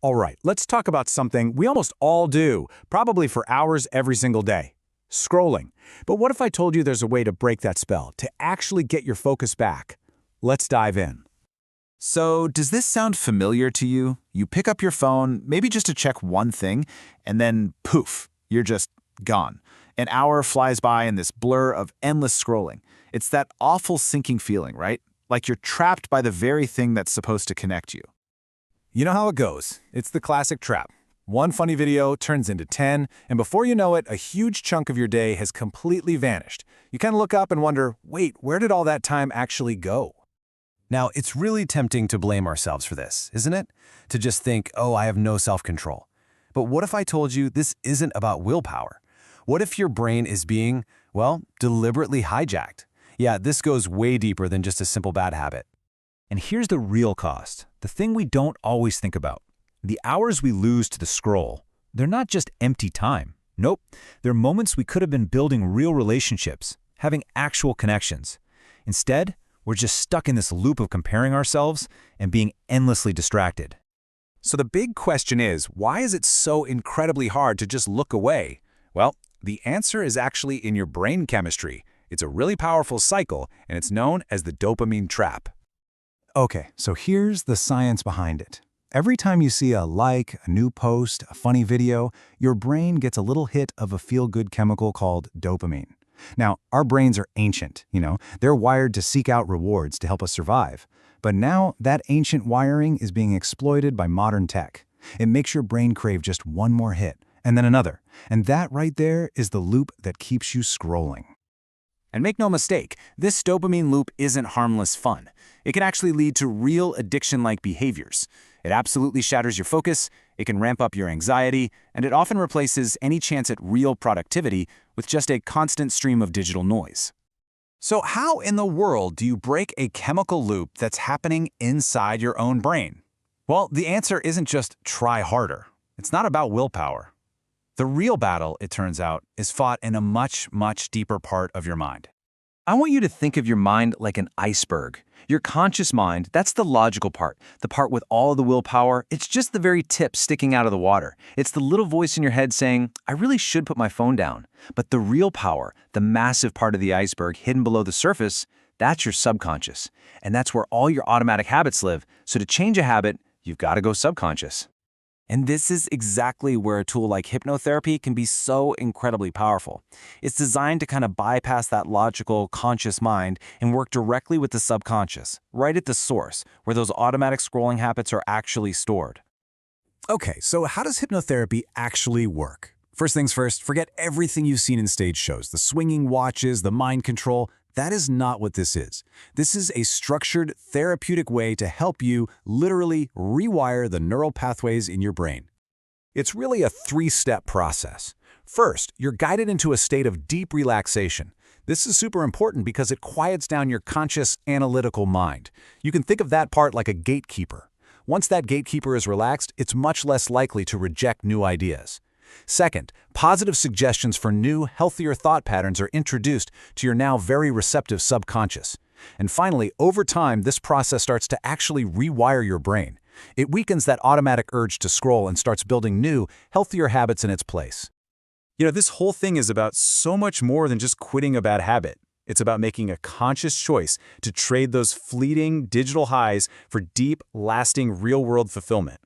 All right, let's talk about something we almost all do, probably for hours every single day. Scrolling. But what if I told you there's a way to break that spell, to actually get your focus back? Let's dive in. So, does this sound familiar to you? You pick up your phone, maybe just to check one thing, and then poof, you're just gone. An hour flies by in this blur of endless scrolling. It's that awful sinking feeling, right? Like you're trapped by the very thing that's supposed to connect you. You know how it goes. It's the classic trap. One funny video turns into 10, and before you know it, a huge chunk of your day has completely vanished. You kind of look up and wonder, wait, where did all that time actually go? Now, it's really tempting to blame ourselves for this, isn't it? To just think, oh, I have no self-control. But what if I told you this isn't about willpower? What if your brain is being, well, deliberately hijacked? Yeah, this goes way deeper than just a simple bad habit. And here's the real cost, the thing we don't always think about. The hours we lose to the scroll, they're not just empty time. Nope, they're moments we could have been building real relationships, having actual connections. Instead, we're just stuck in this loop of comparing ourselves and being endlessly distracted. So the big question is, why is it so incredibly hard to just look away? Well, the answer is actually in your brain chemistry. It's a really powerful cycle, and it's known as the dopamine trap. Okay, so here's the science behind it. Every time you see a like, a new post, a funny video, your brain gets a little hit of a feel-good chemical called dopamine. Now, our brains are ancient, they're wired to seek out rewards to help us survive. But now that ancient wiring is being exploited by modern tech. It makes your brain crave just one more hit, and then another. And that right there is the loop that keeps you scrolling. And make no mistake, this dopamine loop isn't harmless fun. It can actually lead to real addiction-like behaviors. It absolutely shatters your focus, it can ramp up your anxiety, and it often replaces any chance at real productivity with just a constant stream of digital noise. So how in the world do you break a chemical loop that's happening inside your own brain? Well, the answer isn't just try harder. It's not about willpower. The real battle, it turns out, is fought in a much, much deeper part of your mind. I want you to think of your mind like an iceberg. Your conscious mind, that's the logical part. The part with all of the willpower, it's just the very tip sticking out of the water. It's the little voice in your head saying, I really should put my phone down. But the real power, the massive part of the iceberg hidden below the surface, that's your subconscious. And that's where all your automatic habits live. So to change a habit, you've got to go subconscious. And this is exactly where a tool like hypnotherapy can be so incredibly powerful. It's designed to kind of bypass that logical, conscious mind and work directly with the subconscious, right at the source, where those automatic scrolling habits are actually stored. Okay, so how does hypnotherapy actually work? First things first, forget everything you've seen in stage shows, the swinging watches, the mind control. That is not what this is. This is a structured, therapeutic way to help you literally rewire the neural pathways in your brain. It's really a three-step process. First, you're guided into a state of deep relaxation. This is super important because it quiets down your conscious, analytical mind. You can think of that part like a gatekeeper. Once that gatekeeper is relaxed, it's much less likely to reject new ideas. Second, positive suggestions for new, healthier thought patterns are introduced to your now very receptive subconscious. And finally, over time, this process starts to actually rewire your brain. It weakens that automatic urge to scroll and starts building new, healthier habits in its place. This whole thing is about so much more than just quitting a bad habit. It's about making a conscious choice to trade those fleeting digital highs for deep, lasting, real-world fulfillment.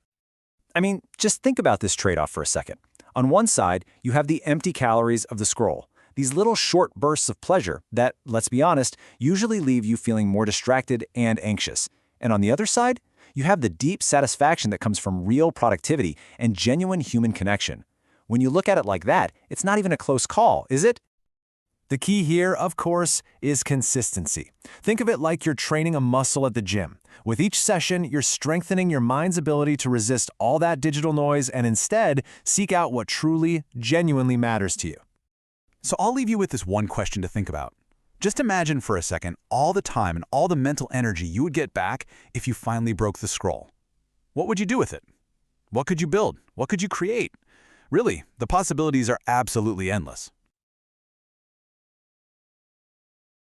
I mean, just think about this trade-off for a second. On one side, you have the empty calories of the scroll, these little short bursts of pleasure that, let's be honest, usually leave you feeling more distracted and anxious. And on the other side, you have the deep satisfaction that comes from real productivity and genuine human connection. When you look at it like that, it's not even a close call, is it? The key here, of course, is consistency. Think of it like you're training a muscle at the gym. With each session, you're strengthening your mind's ability to resist all that digital noise and instead seek out what truly, genuinely matters to you. So I'll leave you with this one question to think about. Just imagine for a second all the time and all the mental energy you would get back if you finally broke the scroll. What would you do with it? What could you build? What could you create? Really, the possibilities are absolutely endless.